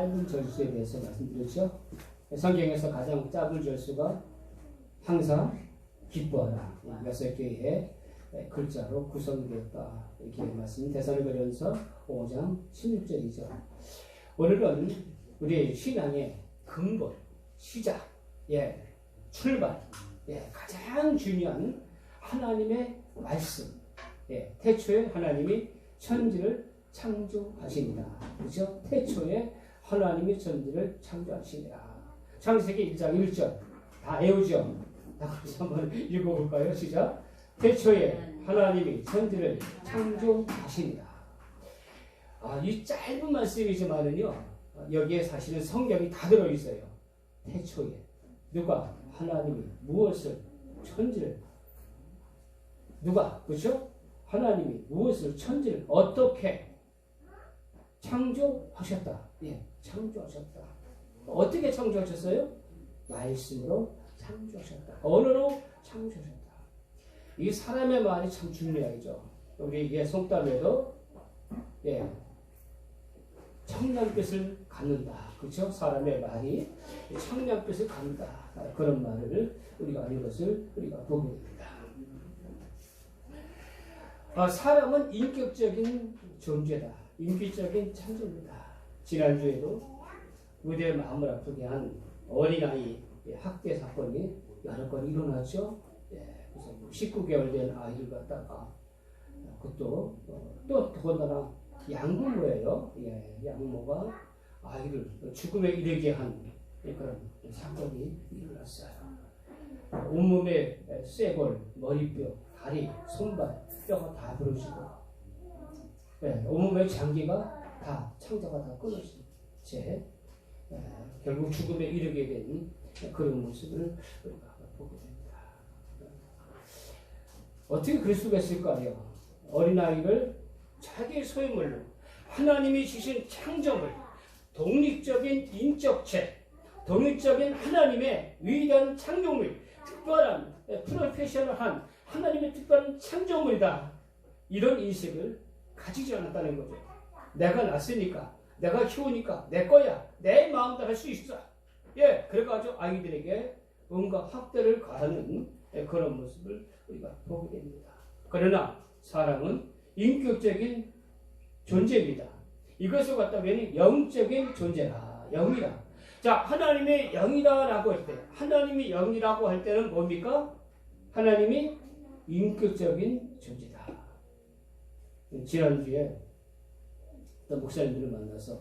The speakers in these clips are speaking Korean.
짧은 절수에 대해서 말씀드렸죠. 성경에서 가장 짧은 절수가 항상 기뻐하라 6개의 글자로 구성되었다 이렇게 말씀 데살로니가전서 5장 16절이죠. 오늘은 우리 신앙의 근본, 시작, 출발, 가장 중요한 하나님의 말씀. 태초에 하나님이 천지를 창조하십니다. 그렇죠? 태초에 하나님이 천지를 창조하십니다. 창세기 1장 1절 다 외우죠? 다 같이 한번 읽어볼까요? 시작. 태초에 하나님이 천지를 창조하십니다. 이 짧은 말씀이지만은요, 여기에 사실은 성경이 다 들어있어요. 태초에 누가 하나님이 무엇을 천지를 누가 그렇죠? 하나님이 무엇을 천지를 어떻게 창조하셨다. 창조하셨다. 어떻게 창조하셨어요? 말씀으로 창조하셨다. 언어로 창조하셨다. 이 사람의 말이 참 중요하죠. 우리 송담에도 청량빛을 갖는다. 그렇죠? 사람의 말이 청량빛을 갖는다. 그런 말을 우리가 이것을 우리가 보게 됩니다. 사람은 인격적인 존재다. 인격적인 창조입니다. 지난주에도 무대의 마음을 아프게 한 어린아이 학대 사건이 여러 건 일어났죠. 그래서 19개월 된 아이를 갖다가 그것도 또 더군다나 양부모예요. 양부모가 아이를 죽음에 이르게 한 그런 사건이 일어났어요. 온몸에 쇄골, 머리뼈, 다리, 손발, 뼈가 다 부러지고 온몸의 장기가 다 창자가 다 끊어진 채 결국 죽음에 이르게 된 그런 모습을 우리가 보게 됩니다. 어떻게 그럴 수가 있을까요? 어린아이를 자기 소유물로 하나님이 주신 창조물, 독립적인 인격체, 독립적인 하나님의 위대한 창조물, 특별한 프로페셔널한 하나님의 특별한 창조물이다. 이런 인식을 가지지 않았다는 거죠. 내가 낳았으니까, 내가 키우니까 내 거야, 내 마음대로 할 수 있어. 그래가지고 아이들에게 뭔가 학대를 가하는 그런 모습을 우리가 보게 됩니다. 그러나 사랑은 인격적인 존재입니다. 이것을 갖다면 영적인 존재라, 영이라. 자, 하나님의 영이라고 할 때, 하나님이 영이라고 할 때는 뭡니까? 하나님이 인격적인 존재다. 지난주에 어떤 목사님들을 만나서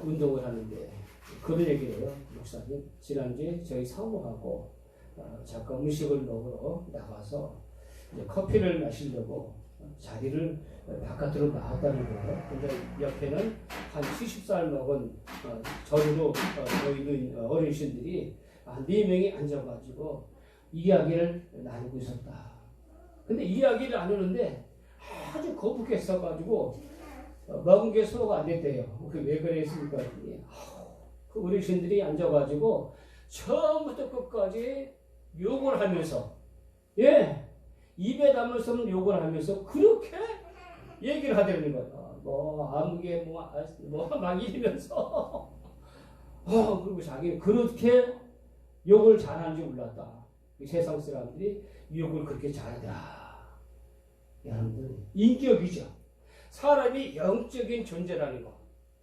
운동을 하는데 그런 얘기를 해요. 목사님, 지난주에 저희 사모하고 잠깐 음식을 먹으러 나가서 이제 커피를 마시려고 자리를 바깥으로 나왔다는 거예요. 근데 옆에는 한 70살 먹은 저리로 보이는 어르신들이 한 4명이 앉아가지고 이야기를 나누고 있었다. 근데 이야기를 나누는데 아주 거북했어가지고 먹은 게 소화가 안 됐대요. 왜 그랬습니까? 그 어르신들이 앉아가지고 처음부터 끝까지 욕을 하면서 입에 담을 수 없는 욕을 하면서 그렇게 얘기를 하더라는 거예요. 아무게 막 이러면서 그리고 자기는 그렇게 욕을 잘하는 줄 몰랐다. 세상 사람들이 욕을 그렇게 잘하더라. 여러분들, 인격이죠. 사람이 영적인 존재라는 거,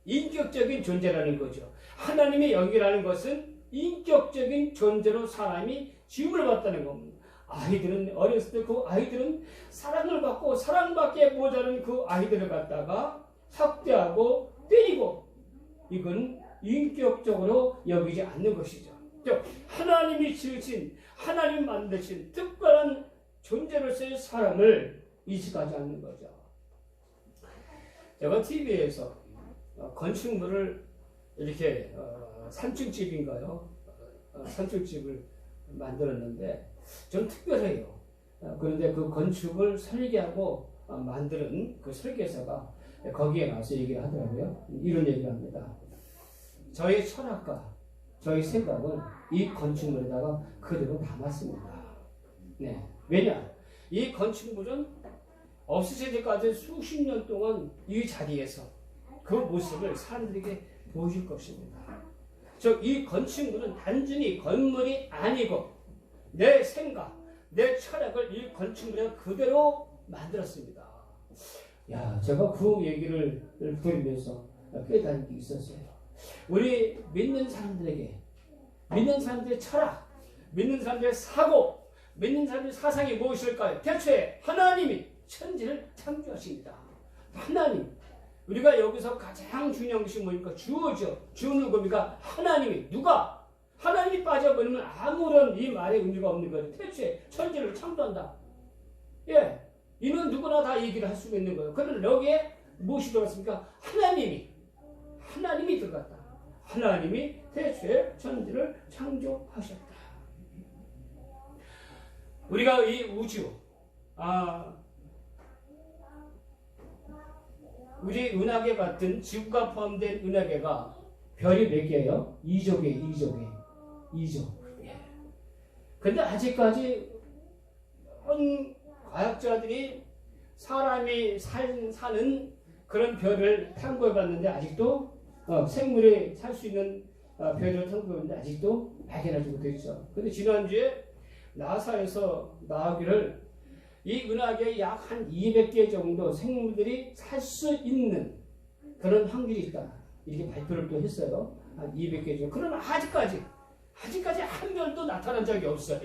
인격적인 존재라는 거죠. 하나님의 영이라는 것은 인격적인 존재로 사람이 지음을 받다는 겁니다. 아이들은 어렸을 때 그 아이들은 사랑을 받고 사랑받기에 모자른 그 아이들을 갖다가 학대하고 때리고, 이건 인격적으로 여기지 않는 것이죠. 하나님이 지으신, 하나님 만드신 특별한 존재로서의 사람을 인식하지 않는 거죠. 제가 TV에서 건축물을 이렇게 산층집인가요? 산층집을 만들었는데 좀 특별해요. 그런데 그 건축을 설계하고 만드는 그 설계사가 거기에 나와서 얘기를 하더라고요. 이런 얘기를 합니다. 저희 철학과 저희 생각은 이 건축물에다가 그대로 담았습니다. 왜냐? 이 건축물은 없으실 때까지 수십 년 동안 이 자리에서 그 모습을 사람들에게 보실 것입니다. 즉 이 건축물은 단순히 건물이 아니고 내 생각, 내 철학을 이 건축물에 그대로 만들었습니다. 야, 제가 그 얘기를 들으면서 깨달은 게 있었어요. 우리 믿는 사람들에게, 믿는 사람들의 철학, 믿는 사람들의 사고, 믿는 사람들의 사상이 무엇일까요? 대체 하나님이 천지를 창조하십니다. 하나님. 우리가 여기서 가장 중요한 것이 뭐니까? 주어죠. 주는 겁니까? 하나님이. 누가? 하나님이 빠져버리면 아무런 이 말에 의미가 없는 거예요. 대체 천지를 창조한다. 예. 이는 누구나 다 얘기를 할 수가 있는 거예요. 그런데 여기에 무엇이 들어갔습니까? 하나님이 들어갔다. 하나님이 대체 천지를 창조하셨다. 우리가 이 우주, 우리 은하계 같은 지구가 포함된 은하계가 별이 몇 개예요? 2조개예요. 2조. 예. 근데 아직까지 과학자들이 사람이 사는 그런 별을 탐구해봤는데 아직도 생물이 살 수 있는 별을 탐구해봤는데 아직도 발견하지 못했죠. 근데 지난주에 나사에서 나오기를 이 은하계에 약 한 200개 정도 생물들이 살 수 있는 그런 확률이 있다. 이렇게 발표를 또 했어요. 한 200개 정도. 그러나 아직까지 한 별도 나타난 적이 없어요.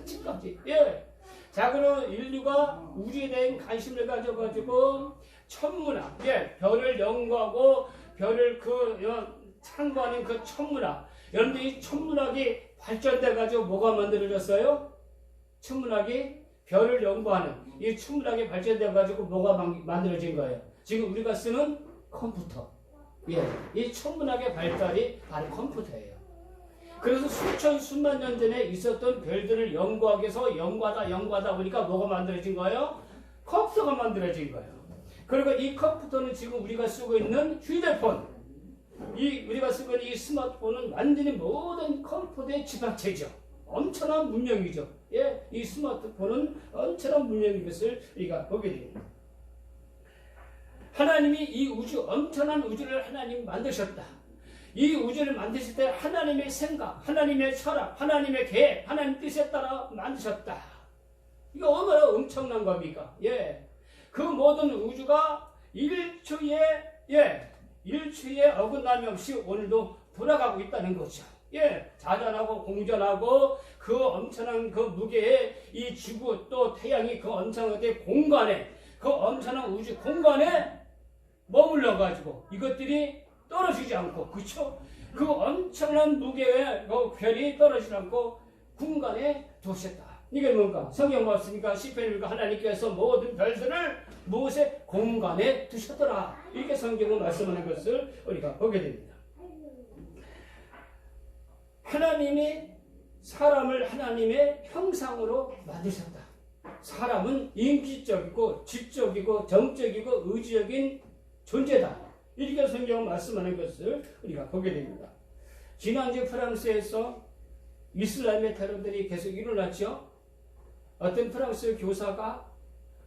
아직까지. 예. 자, 그럼 인류가 우주에 대한 관심을 가져가지고 천문학, 예, 별을 연구하고 별을 탐구하는 그 천문학. 여러분들 이 천문학이 발전돼가지고 뭐가 만들어졌어요? 천문학이 별을 연구하는 이 천문학이 발전돼가지고 뭐가 만들어진 거예요? 지금 우리가 쓰는 컴퓨터. 예, 이 천문학의 발달이 바로 컴퓨터예요. 그래서 수만 년 전에 있었던 별들을 연구하기 위해서 연구하다 보니까 뭐가 만들어진 거예요? 컴퓨터가 만들어진 거예요. 그리고 이 컴퓨터는 지금 우리가 쓰고 있는 휴대폰, 우리가 쓰고 있는 이 스마트폰은 완전히 모든 컴퓨터의 집합체죠. 엄청난 문명이죠. 예, 이 스마트폰은 엄청난 문명인 것을 우리가 보게 됩니다. 하나님이 이 엄청난 우주를 하나님 만드셨다. 이 우주를 만드실 때 하나님의 생각, 하나님의 철학, 하나님의 계획, 하나님 뜻에 따라 만드셨다. 이거 얼마나 엄청난 겁니까? 예. 그 모든 우주가 일초에 어긋남이 없이 오늘도 돌아가고 있다는 거죠. 예. 자전하고 공전하고 그 엄청난 그 무게의 이 지구 또 태양이 그 엄청난 공간에, 그 엄청난 우주 공간에 머물러가지고 이것들이 떨어지지 않고, 그쵸? 그 엄청난 무게의 그 별이 떨어지지 않고 공간에 두셨다. 이게 뭔가? 성경 말씀이니까 시편이니까 하나님께서 모든 별들을 무엇에? 공간에 두셨더라. 이렇게 성경은 말씀하는 것을 우리가 보게 됩니다. 하나님이 사람을 하나님의 형상으로 만드셨다. 사람은 인기적이고 지적이고 정적이고 의지적인 존재다. 이렇게 성경은 말씀하는 것을 우리가 보게 됩니다. 지난주 프랑스에서 이슬람의 테러들이 계속 일어났죠. 어떤 프랑스 교사가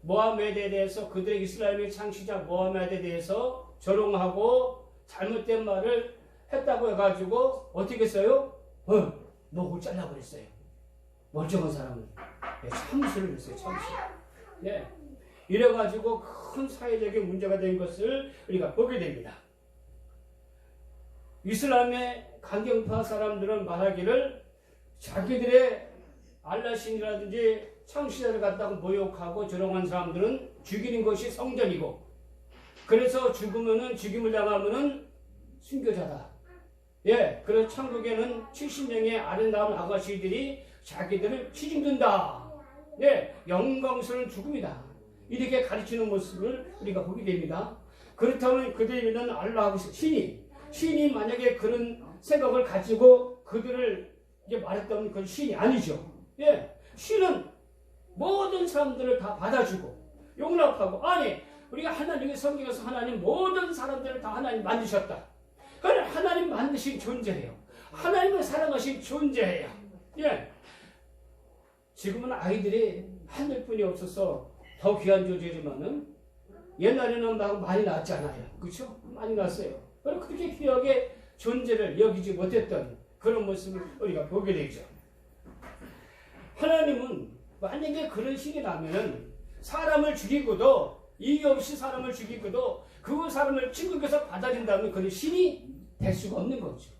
모하메드에 대해서, 그들의 이슬람의 창시자 모하메드에 대해서 조롱하고 잘못된 말을 했다고 해가지고 어떻게 했어요? 목을 잘라버렸어요. 멀쩡한 사람은. 참수를 했어요. 참수. 네. 이래가지고 큰 사회적인 문제가 된 것을 우리가 보게 됩니다. 이슬람의 강경파 사람들은 말하기를 자기들의 알라신이라든지 창시자를 갖다가 모욕하고 조롱한 사람들은 죽이는 것이 성전이고, 그래서 죽임을 당하면은 순교자다. 예, 그래서 천국에는 70명의 아름다운 아가씨들이 자기들을 취직된다. 예, 영광스러운 죽음이다. 이렇게 가르치는 모습을 우리가 보게 됩니다. 그렇다면 그들이 믿는 알라하고 신이 만약에 그런 생각을 가지고 그들을 이제 말했다면 그건 신이 아니죠. 예, 신은 모든 사람들을 다 받아주고 용납하고, 아니 우리가 하나님의 성경에서 하나님 모든 사람들을 다 하나님 만드셨다. 그건 하나님 만드신 존재예요. 하나님을 사랑하신 존재예요. 예, 지금은 아이들이 한 명뿐이 없어서 더 귀한 존재지만은 옛날에는 막 많이 낳았잖아요. 그렇죠? 많이 낳았어요. 그렇게 귀하게 존재를 여기지 못했던 그런 모습을 우리가 보게 되죠. 하나님은 만약에 그런 신이 나면은 사람을 죽이고도 이유 없이 사람을 죽이고도 그 사람을 지극에서 받아들인다면 그런 신이 될 수가 없는 거죠.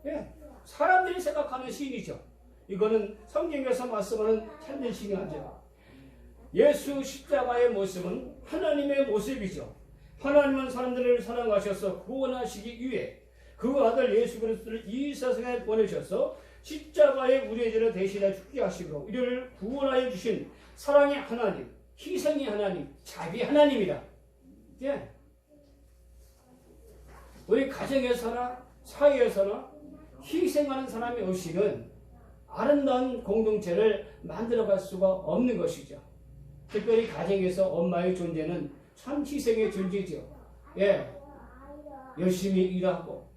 예, 사람들이 생각하는 신이죠. 이거는 성경에서 말씀하는 참된 신이 아니죠. 예수 십자가의 모습은 하나님의 모습이죠. 하나님은 사람들을 사랑하셔서 구원하시기 위해 그 아들 예수 그리스도를 이 세상에 보내셔서 십자가의 우리의 죄를 대신해 죽게 하시고 우리를 구원하여 주신 사랑의 하나님, 희생의 하나님, 자비 하나님이다. 예. 우리 가정에서나 사회에서나 희생하는 사람이 없이는 아름다운 공동체를 만들어갈 수가 없는 것이죠. 특별히 가정에서 엄마의 존재는 참 희생의 존재죠. 예, 열심히 일하고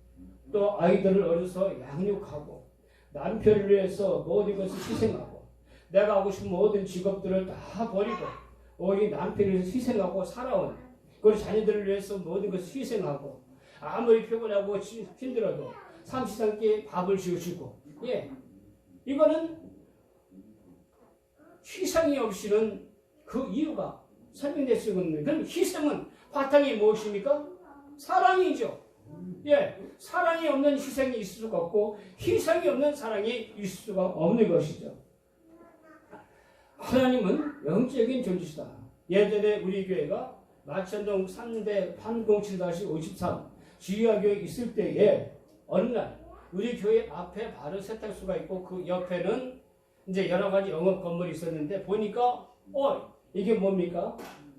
또 아이들을 어려서 양육하고 남편을 위해서 모든 것을 희생하고 내가 하고 싶은 모든 직업들을 다 버리고 우리 남편을 위해서 희생하고 살아온 그리고 자녀들을 위해서 모든 것을 희생하고 아무리 피곤하고 힘들어도 삼시세끼 밥을 지어주고 예, 이거는 희생이 없이는 그 이유가 설명될 수 없는 그럼 희생은 바탕이 무엇입니까? 사랑이죠. 예, 사랑이 없는 희생이 있을 수가 없고 희생이 없는 사랑이 있을 수가 없는 것이죠. 하나님은 영적인 존재시다. 예전에 우리 교회가 마천동 3대 807-53 지휘학교에 있을 때에 어느 날 우리 교회 앞에 바로 세탁소가 있고 그 옆에는 이제 여러 가지 영업 건물이 있었는데 보니까 이게 뭡니까?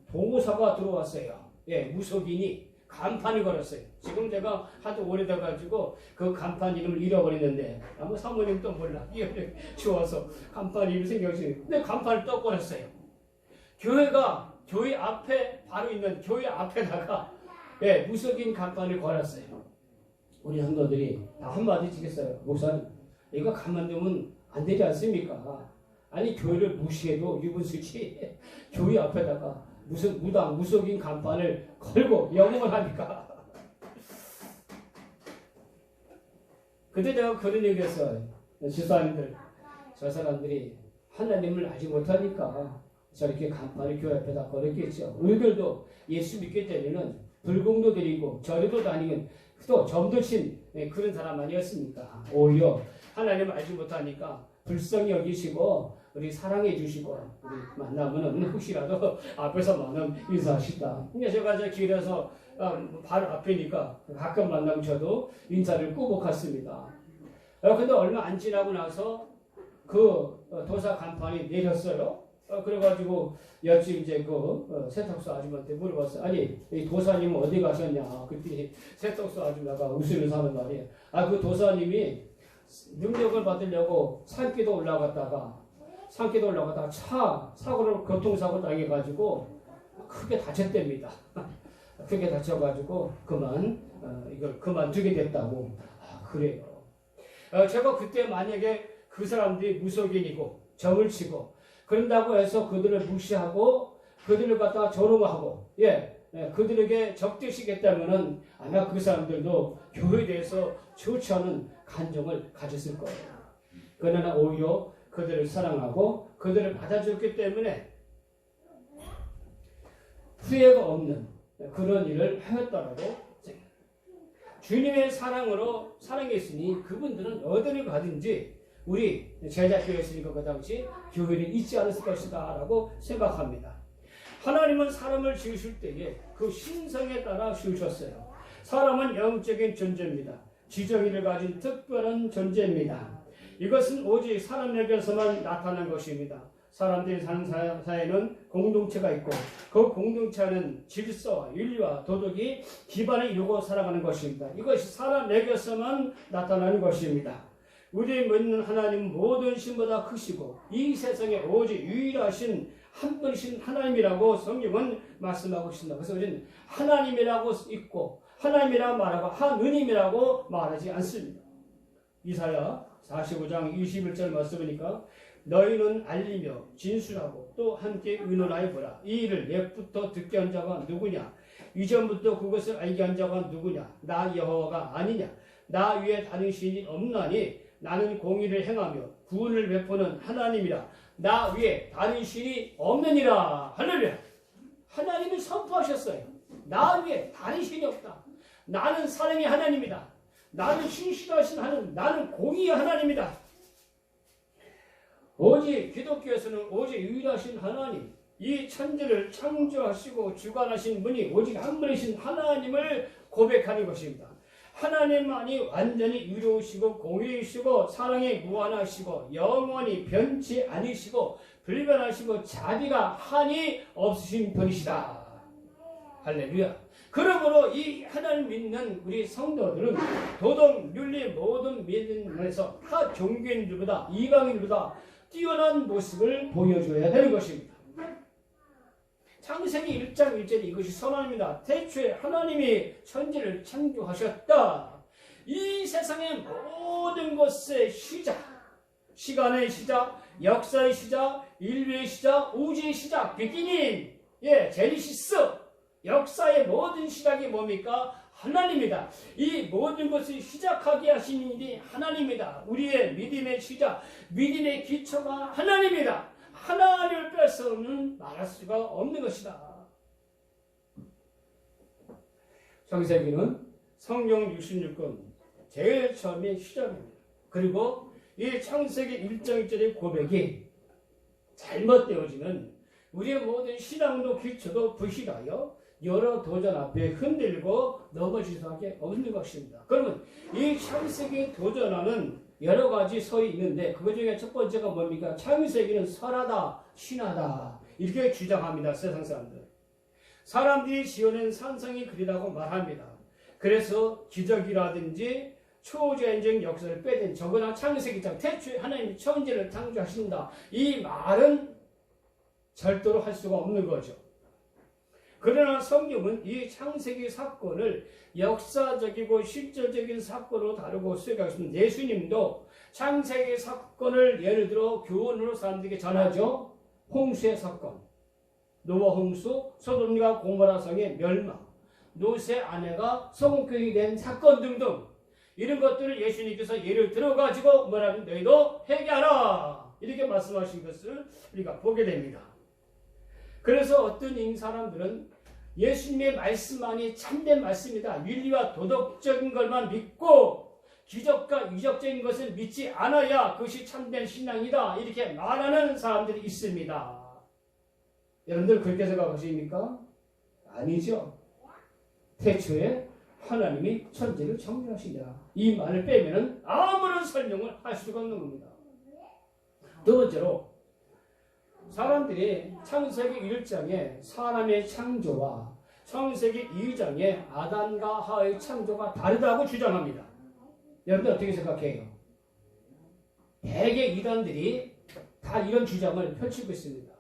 보고서가 들어왔어요. 예, 무속인이 간판을 걸었어요. 지금 제가 하도 오래돼가지고 그 간판 이름을 잃어버렸는데 아마 사모님도 몰라. 이게 좋아서 간판 이름 생각이 근데 간판을 또 걸었어요. 교회가 교회 앞에 바로 있는 교회 앞에다가 예, 무속인 간판을 걸었어요. 우리 성도들이 다 한마디 치겠어요. 목사님, 이거 가만두면 안 되지 않습니까? 아니 교회를 무시해도 유분수지 교회 앞에다가 무슨 무당 무속인 간판을 걸고 영업을 하니까. 그때 내가 그런 얘기했어요. 집사님들, 저 사람들이 하나님을 알지 못하니까 저렇게 간판을 교회 앞에다 걸었겠죠. 우리들도 예수 믿게 되면은 불공도 드리고 절에도 다니는 또 점도 친 그런 사람 아니었습니까? 오히려 하나님을 알지 못하니까 불쌍히 여기시고 우리 사랑해 주시고 우리 만나면 혹시라도 앞에서 만나면 인사하시다. 근데 제가 저 길에서 바로 앞이니까 가끔 만나면 저도 인사를 꾸벅 했습니다. 근데 얼마 안 지나고 나서 그 도사 간판이 내렸어요. 그래가지고 여친 이제 그 세탁소 아줌마한테 물어봤어요. 아니 이 도사님 어디 가셨냐? 그때 세탁소 아줌마가 웃으면서 하는 말이에요. 그 도사님이 능력을 받으려고 산기도 올라갔다가 사고를 교통사고 당해가지고 크게 다쳤답니다. 크게 다쳐가지고 이걸 그만두게 됐다고. 그래요. 제가 그때 만약에 그 사람들이 무속인이고 점을 치고 그런다고 해서 그들을 무시하고 그들을 갖다가 조롱하고 그들에게 적대시겠다면은 아마 그 사람들도 교회에 대해서 좋지 않은 감정을 가졌을 거예요. 그러나 오히려 그들을 사랑하고 그들을 받아줬기 때문에 후회가 없는 그런 일을 하였다라고 생각합니다. 주님의 사랑으로 사랑했으니 그분들은 어디를 가든지 우리 제자교회였으니까 그 당시 교회를 잊지 않았을 것이다 라고 생각합니다. 하나님은 사람을 지으실 때에 그 신성에 따라 지으셨어요. 사람은 영적인 존재입니다. 지정의를 가진 특별한 존재입니다. 이것은 오직 사람에게서만 나타난 것입니다. 사람들이 사는 사회는 공동체가 있고 그 공동체는 질서와 윤리와 도덕이 기반을 이루고 살아가는 것입니다. 이것이 사람에게서만 나타나는 것입니다. 우리 믿는 하나님은 모든 신보다 크시고 이 세상에 오직 유일하신 한 분이신 하나님이라고 성경은 말씀하고 있습니다. 그래서 우리는 하나님이라고 있고 하나님이라고 말하고 하느님이라고 말하지 않습니다. 이사야 45장 21절 말씀이니까 너희는 알리며 진술하고 또 함께 의논하여 보라. 이 일을 옛부터 듣게 한 자가 누구냐? 이전부터 그것을 알게 한 자가 누구냐? 나 여호와가 아니냐? 나 위에 다른 신이 없나니 나는 공의를 행하며 구원을 베푸는 하나님이라. 나 위에 다른 신이 없느니라. 할렐루야. 하나님이 선포하셨어요. 나 위에 다른 신이 없다. 나는 사랑의 하나님이다. 나는 신실하신 하나님, 나는 공의의 하나님이다. 오직 기독교에서는 오직 유일하신 하나님, 이 천지를 창조하시고 주관하신 분이 오직 한 분이신 하나님을 고백하는 것입니다. 하나님만이 완전히 의로우시고 공의이시고 사랑에 무한하시고 영원히 변치 않으시고 불변하시고 자비가 한이 없으신 분이시다. 할렐루야. 그러므로 이 하나님 믿는 우리 성도들은 도덕, 윤리 모든 면에서 타 종교인들보다 이방인들보다 뛰어난 모습을 보여줘야 되는 것입니다. 창세기 1장 1절에 이것이 선언입니다. 태초에 하나님이 천지를 창조하셨다. 이 세상의 모든 것의 시작, 시간의 시작, 역사의 시작, 인류의 시작, 우주의 시작, 비기닝, 제니시스, 역사의 모든 시작이 뭡니까? 하나님이다. 이 모든 것을 시작하게 하신 일이 하나님이다. 우리의 믿음의 시작, 믿음의 기초가 하나님이다. 하나님을 빼서는 말할 수가 없는 것이다. 창세기는 성경 66권 제일 처음의 시작입니다. 그리고 이 창세기 1장 1절의 고백이 잘못되어지는 우리의 모든 신앙도 기초도 부실하여 여러 도전 앞에 흔들고 넘어질 수밖에 없는 것입니다. 그러면 이 창세기 도전하는 여러 가지 설이 있는데 그 중에 첫 번째가 뭡니까? 창세기는 설하다, 신하다 이렇게 주장합니다. 세상 사람들. 사람들이 지어낸 산성이 그리다고 말합니다. 그래서 기적이라든지 초자연적 역사를 빼든 적어나 창세기장 태초에 하나님이 천지를 창조하신다. 이 말은 절대로 할 수가 없는 거죠. 그러나 성경은 이 창세기 사건을 역사적이고 실질적인 사건으로 다루고 수행하고 있습니다. 예수님도 창세기 사건을 예를 들어 교훈으로 사람들에게 전하죠. 홍수의 사건, 노아 홍수, 소돔과 고모라 성의 멸망, 롯의 아내가 성교육이 된 사건 등등 이런 것들을 예수님께서 예를 들어가지고 뭐라면 너희도 회개하라 이렇게 말씀하신 것을 우리가 보게 됩니다. 그래서 어떤 사람들은 예수님의 말씀만이 참된 말씀이다. 윤리와 도덕적인 것만 믿고 기적과 이적적인 것을 믿지 않아야 그것이 참된 신앙이다. 이렇게 말하는 사람들이 있습니다. 여러분들 그렇게 생각하십니까? 아니죠. 태초에 하나님이 천지를 창조하시니라. 이 말을 빼면 아무런 설명을 할 수가 없는 겁니다. 두 번째로 사람들이 창세기 1장의 사람의 창조와 창세기 2장의 아담과 하와의 창조가 다르다고 주장합니다. 여러분들 어떻게 생각해요? 대개 이단들이 다 이런 주장을 펼치고 있습니다.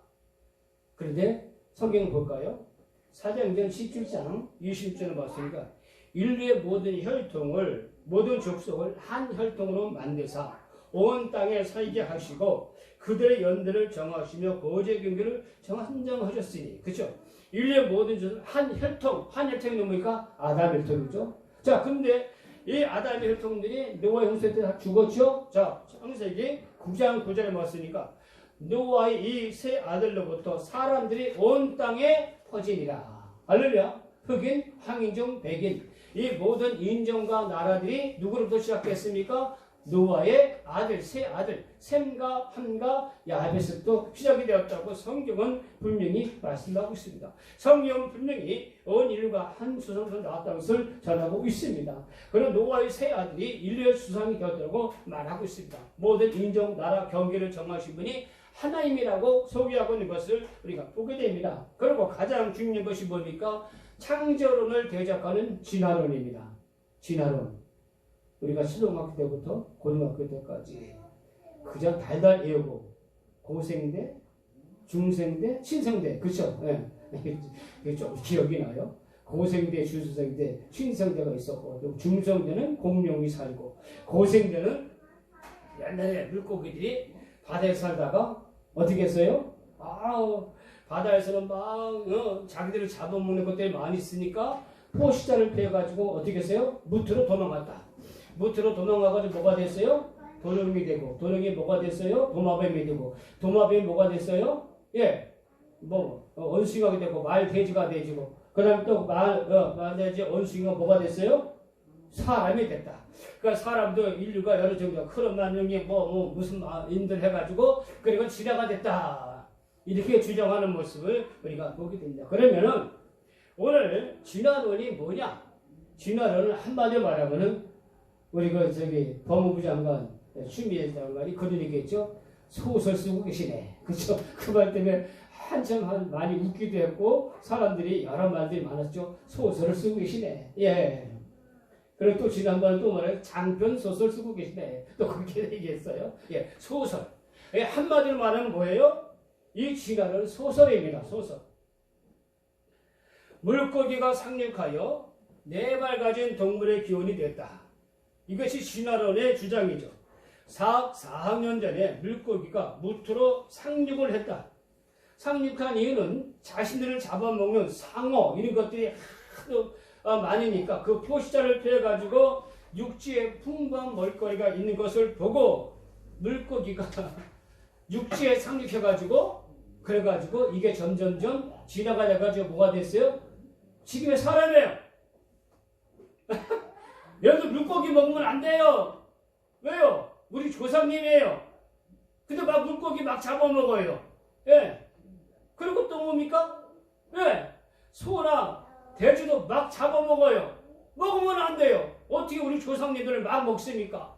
그런데 성경을 볼까요? 사도행전 17장 20절을 봤으니까 인류의 모든 혈통을 모든 족속을 한 혈통으로 만드사 온 땅에 살게 하시고 그들의 연대를 정하시며 거제 경계를 한정하셨으니 그렇죠? 인류의 모든 족속을 한 혈통이 뭡니까? 아담 혈통이죠. 자, 근데 이 아담의 혈통들이 노아의 홍수 때 다 죽었죠? 자, 창세기 9장 9절에 봤으니까 노아의 이 세 아들로부터 사람들이 온 땅에 퍼지니라. 할렐루야. 흑인, 황인종, 백인 이 모든 인종과 나라들이 누구로부터 시작했습니까? 노아의 아들, 세 아들 셈과 함과 야베스도 시작이 되었다고 성경은 분명히 말씀하고 있습니다. 성경은 분명히 온 인류가 한 수성에서 나왔다는 것을 전하고 있습니다. 그런 노아의 세 아들이 인류의 수상이 되었다고 말하고 있습니다. 모든 인종, 나라, 경계를 정하신 분이 하나님이라고 소개하고 있는 것을 우리가 보게 됩니다. 그리고 가장 중요한 것이 뭡니까? 창조론을 대적하는 진화론입니다. 진화론. 우리가 초등학교 때부터 고등학교 때까지 그저 달달 외우고 고생대, 중생대, 신생대 그렇죠? 네. 좀 기억이 나요. 고생대, 중생대, 신생대가 있었고 중생대는 공룡이 살고 고생대는 옛날에 물고기들이 바다에서 살다가 어떻게 했어요? 바다에서는 막 자기들을 잡아먹는 것들이 많이 있으니까 포시자를 빼가지고 어떻게 했어요? 무트로 도망갔다. 무트로 도망가가지고 뭐가 됐어요? 도둑이 되고, 도둑이 뭐가 됐어요? 도마뱀이 되고, 도마뱀이 뭐가 됐어요? 예, 원숭이가 되고, 말돼지가 되고, 그 다음에 또 말돼지, 원숭이가 뭐가 됐어요? 사람이 됐다. 그러니까 사람도 인류가 여러 종류, 크로마뇽이 무슨 인들 해가지고, 그리고 진화가 됐다. 이렇게 주장하는 모습을 우리가 보게 됩니다. 그러면은, 오늘 진화론이 뭐냐? 진화론을 한마디로 말하면은, 우리 법무부 장관, 추미애 장관이 그런 얘기했죠. 소설 쓰고 계시네. 그렇죠? 그 말 때문에 한참 많이 웃기도 했고 사람들이 여러 말들이 많았죠. 소설을 쓰고 계시네. 예. 그리고 또 지난번에 또 말해 장편 소설 쓰고 계시네. 또 그렇게 얘기했어요. 예, 소설. 예, 한마디로 말하면 뭐예요? 이 진화는 소설입니다. 소설. 물고기가 상륙하여 4발 가진 동물의 기원이 됐다. 이것이 진화론의 주장이죠. 4학년 전에 물고기가 무트로 상륙을 했다. 상륙한 이유는 자신들을 잡아먹는 상어 이런 것들이 하도 많으니까 그 포식자를 피해가지고 육지에 풍부한 먹거리가 있는 것을 보고 물고기가 육지에 상륙해가지고 그래가지고 이게 점점점 진화가 돼가지고 뭐가 됐어요? 지금의 사람이에요. 여러분 물고기 먹으면 안 돼요. 왜요? 우리 조상님이에요. 근데 막 물고기 막 잡아먹어요. 예. 그리고 또 뭡니까? 예. 소나 돼지도 막 잡아먹어요. 먹으면 안 돼요. 어떻게 우리 조상님들을 막 먹습니까?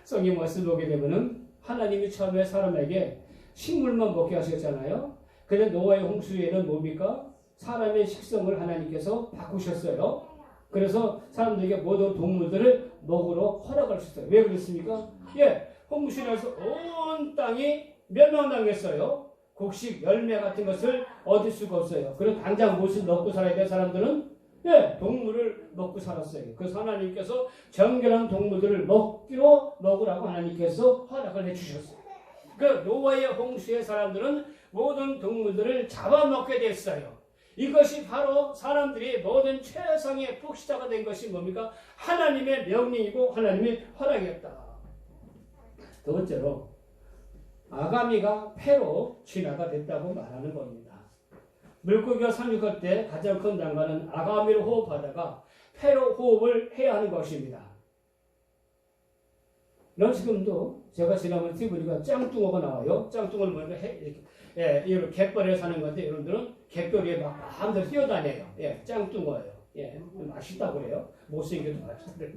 성경 말씀 보게 되면은 하나님이 처음에 사람에게 식물만 먹게 하셨잖아요. 근데 노아의 홍수에는 뭡니까? 사람의 식성을 하나님께서 바꾸셨어요. 그래서 사람들에게 모든 동물들을 먹으러 허락을 주셨어요. 왜 그랬습니까? 예, 홍수에서 온 땅이 멸망당했어요. 곡식, 열매 같은 것을 얻을 수가 없어요. 그리고 당장 무엇을 먹고 살아야 될 사람들은 예, 동물을 먹고 살았어요. 그래서 하나님께서 정결한 동물들을 먹으라고 하나님께서 허락을 해주셨어요. 그 노아의 홍수의 사람들은 모든 동물들을 잡아먹게 됐어요. 이것이 바로 사람들이 모든 최상의 포식자가 된 것이 뭡니까? 하나님의 명령이고 하나님의 허락이었다. 두 번째로 아가미가 폐로 진화가 됐다고 말하는 겁니다. 물고기가 상륙할 때 가장 큰 난관은 아가미로 호흡하다가 폐로 호흡을 해야 하는 것입니다. 이런 지금도 제가 지난번에 보니까 짱뚱어가 나와요. 짱뚱어는 뭐냐 이렇게 이런 갯벌에 사는 건데 여러분들은 갯벌에 막 마음대로 뛰어다녀요. 예, 짱뚱어예요. 예, 맛있다고 그래요. 못생겨도 맛있다고 그래요.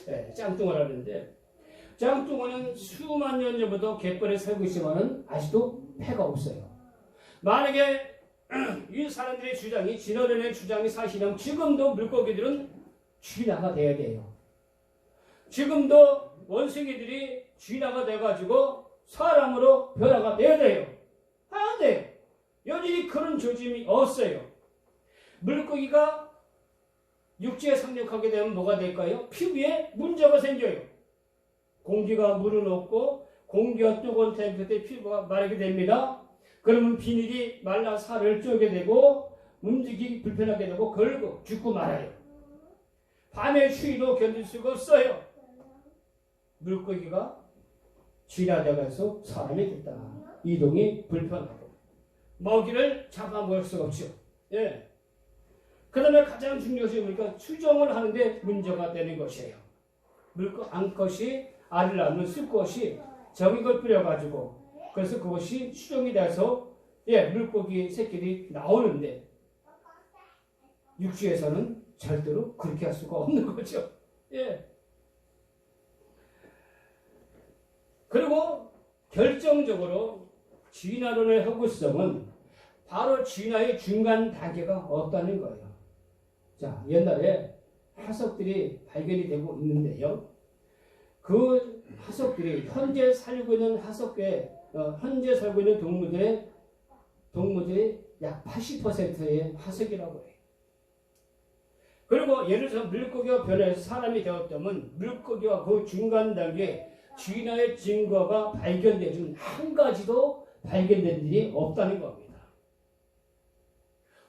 예, 짱뚱어라는데 짱뚱어는 수만 년 전부터 갯벌에 살고 있지만은 아직도 폐가 없어요. 만약에 이 사람들의 주장이 진화론의 주장이 사실이라면 지금도 물고기들은 진화가 돼야 돼요. 지금도 원숭이들이 진화가 돼가지고 사람으로 변화가 돼야 돼요. 안 돼요. 여전히 그런 조짐이 없어요. 물고기가 육지에 상륙하게 되면 뭐가 될까요? 피부에 문제가 생겨요. 공기가 물을 얻고 공기가 뜨거운 템퍼에 피부가 마르게 됩니다. 그러면 비닐이 말라 살을 쪼게 되고 움직이기 불편하게 되고 걸고 죽고 말아요. 밤의 추위도 견딜 수가 없어요. 물고기가 진화되면서 사람이 됐다. 이동이 불편하고 먹이를 잡아먹을 수가 없죠. 예. 그 다음에 가장 중요한 것이 뭡니까? 수정을 하는데 문제가 되는 것이에요. 암컷이 알을 낳는 수컷이 정액을 뿌려가지고 그래서 그것이 수정이 돼서 예, 물고기 새끼들이 나오는데 육지에서는 절대로 그렇게 할 수가 없는 거죠. 예. 그리고 결정적으로 진화론의 허구성은 바로 진화의 중간 단계가 없다는 거예요. 자, 옛날에 화석들이 발견이 되고 있는데요. 그 화석들이 현재 살고 있는 현재 살고 있는 동물들의 약 80%의 화석이라고 해요. 그리고 예를 들어서 물고기가 변해서 사람이 되었다면 물고기와 그 중간 단계 진화의 증거가 발견되지만 한 가지도 발견된 일이 없다는 겁니다.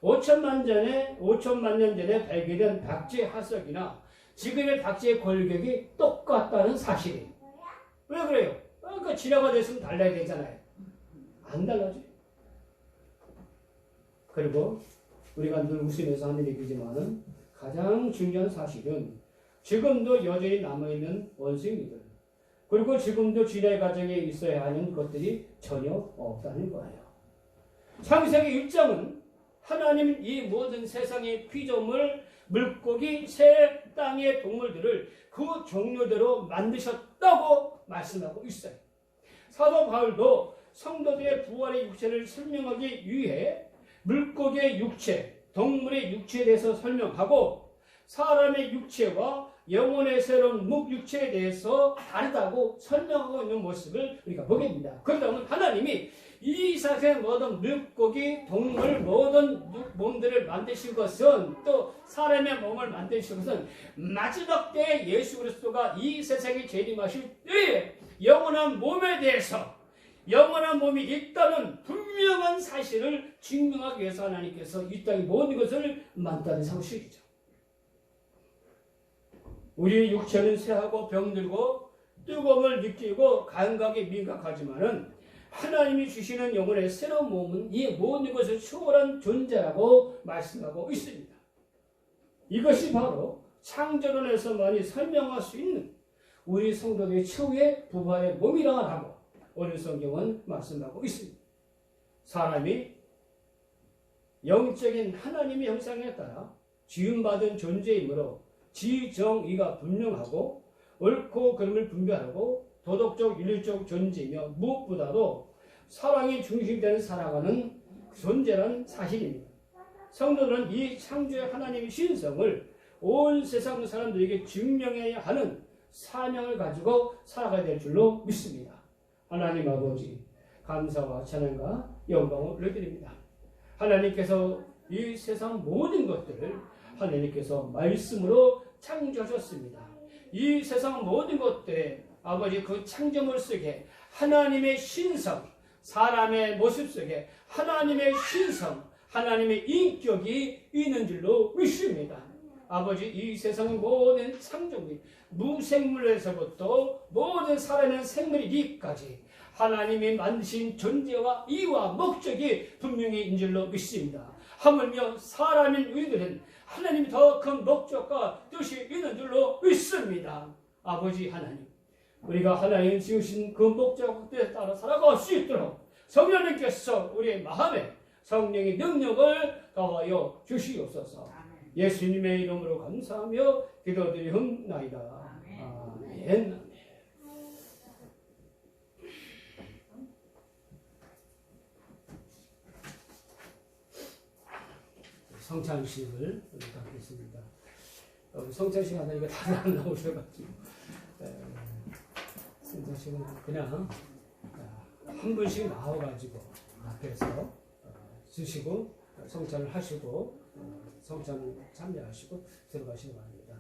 5천만 년 전에 발견된 박쥐 화석이나 지금의 박쥐의 골격이 똑같다는 사실이에요. 왜 그래요? 그러니까 진화가 됐으면 달라야 되잖아요. 안 달라져요. 그리고 우리가 늘 웃으면서 하는 얘기지만은 가장 중요한 사실은 지금도 여전히 남아있는 원숭이들, 그리고 지금도 진화의 과정에 있어야 하는 것들이 전혀 없다는 거예요. 창세기 1장은 하나님 이 모든 세상의 피조물, 물고기, 새, 땅의 동물들을 그 종류대로 만드셨다고 말씀하고 있어요. 사도 바울도 성도들의 부활의 육체를 설명하기 위해 물고기의 육체, 동물의 육체에 대해서 설명하고 사람의 육체와 영혼의 새로운 육체에 대해서 다르다고 설명하고 있는 모습을 우리가 보게 됩니다. 그러다 보면 하나님이 이 세상의 모든 물고기, 동물, 모든 몸들을 만드신 것은, 또 사람의 몸을 만드신 것은 마지막 때 예수 그리스도가 이 세상에 재림하실 때 영원한 몸에 대해서, 영원한 몸이 있다는 분명한 사실을 증명하기 위해서 하나님께서 이 땅의 모든 것을 만드는 사실이죠. 우리의 육체는 쇠하고 병들고 뜨거움을 느끼고 감각에 민감하지만은 하나님이 주시는 영혼의 새로운 몸은 이 모든 것을 초월한 존재라고 말씀하고 있습니다. 이것이 바로 창조론에서만이 설명할 수 있는 우리 성도들의 최후의 부활의 몸이라고 오늘 성경은 말씀하고 있습니다. 사람이 영적인 하나님의 형상에 따라 지음받은 존재이므로 지정의가 분명하고 옳고 그름을 분별하고 도덕적 윤리적 존재이며 무엇보다도 사랑이 중심되는 살아가는 존재라는 사실입니다. 성도들은 이 창조의 하나님의 신성을 온 세상 사람들에게 증명해야 하는 사명을 가지고 살아가야 될 줄로 믿습니다. 하나님 아버지, 감사와 찬양과 영광을 올려드립니다. 하나님께서 이 세상 모든 것들을 하나님께서 말씀으로 창조하셨습니다. 이 세상 모든 것들에 아버지 그 창조물 속에 하나님의 신성, 사람의 모습 속에 하나님의 신성, 하나님의 인격이 있는 줄로 믿습니다. 아버지, 이 세상의 모든 창조물, 무생물에서부터 모든 살아있는 생물이기까지 하나님이 만드신 존재와 이유와 목적이 분명히 있는 줄로 믿습니다. 하물며 사람인 우리들은 하나님이 더 큰 목적과 뜻이 있는 줄로 믿습니다. 아버지 하나님, 우리가 하나님 지으신 그 목적에 따라 살아갈 수 있도록 성령님께서 우리의 마음에 성령의 능력을 더하여 주시옵소서. 예수님의 이름으로 감사하며 기도드리옵나이다. 아멘. 성찬식을 갖겠습니다. 성찬식 하다 이거 다들 안 나오셔가지고 성찬식은 그냥 한 분씩 나와가지고 앞에서 드시고 성찬을 하시고 성찬 참여하시고 들어가시기 바랍니다.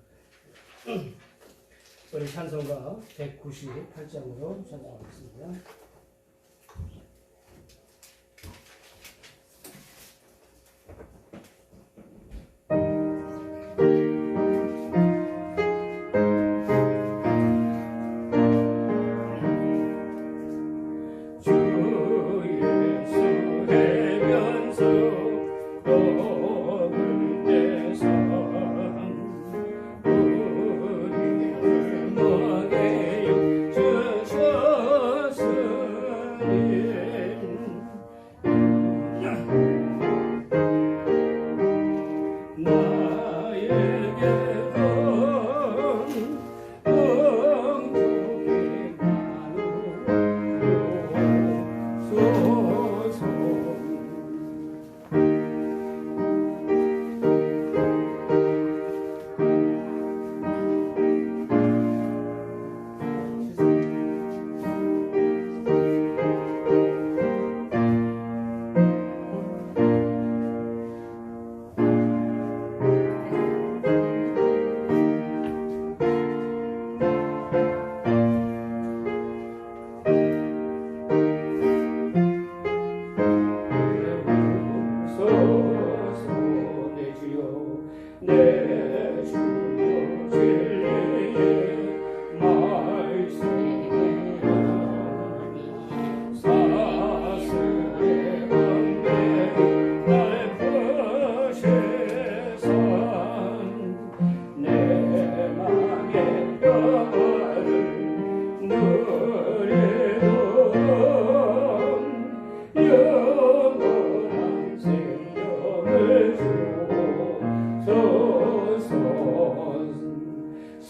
우리 찬송가 198장으로 찬송하겠습니다. 주셔서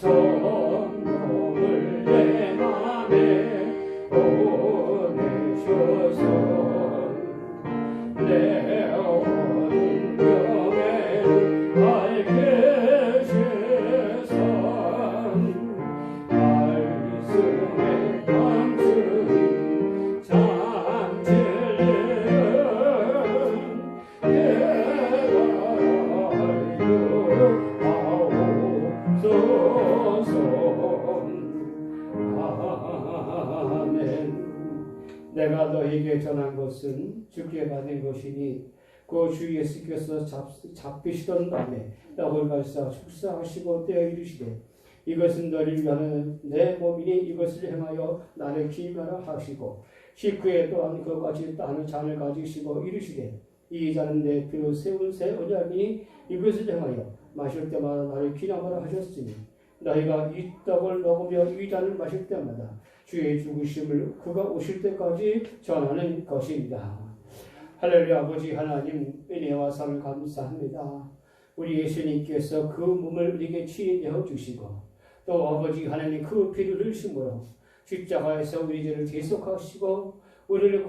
성령을 내 맘에 보내셔서 내 어두운 병에는 밝게 세상 말씀에 감추니 잠들는 아멘. 내가 너에게 전한 것은 주께 받은 것이니 그 주 예수께서 잡히시던 밤에 떡을 가시사 축사하시고 떼어 이르시되 이것은 너를 위하는 내 몸이니 이것을 행하여 나를 기념하라 하시고 식후에 또한 그것같이 다른 잔을 가지시고 이르시되 이 잔은 내 피로 세운 새 언약이니 이것을 행하여 마실 때마다 나를 기념하라 하셨으니 너희가 이 떡을 먹으며 이 잔을 마실 때마다 주의 죽으심을 그가 오실 때까지 전하는 것입니다. 할렐루야. 아버지 하나님 은혜와 사랑을 감사합니다. 우리 예수님께서 그 몸을 우리에게 치유하여 주시고 또 아버지 하나님 그 피를 흘리심으로 십자가에서 우리 죄를 대속하시고 우리를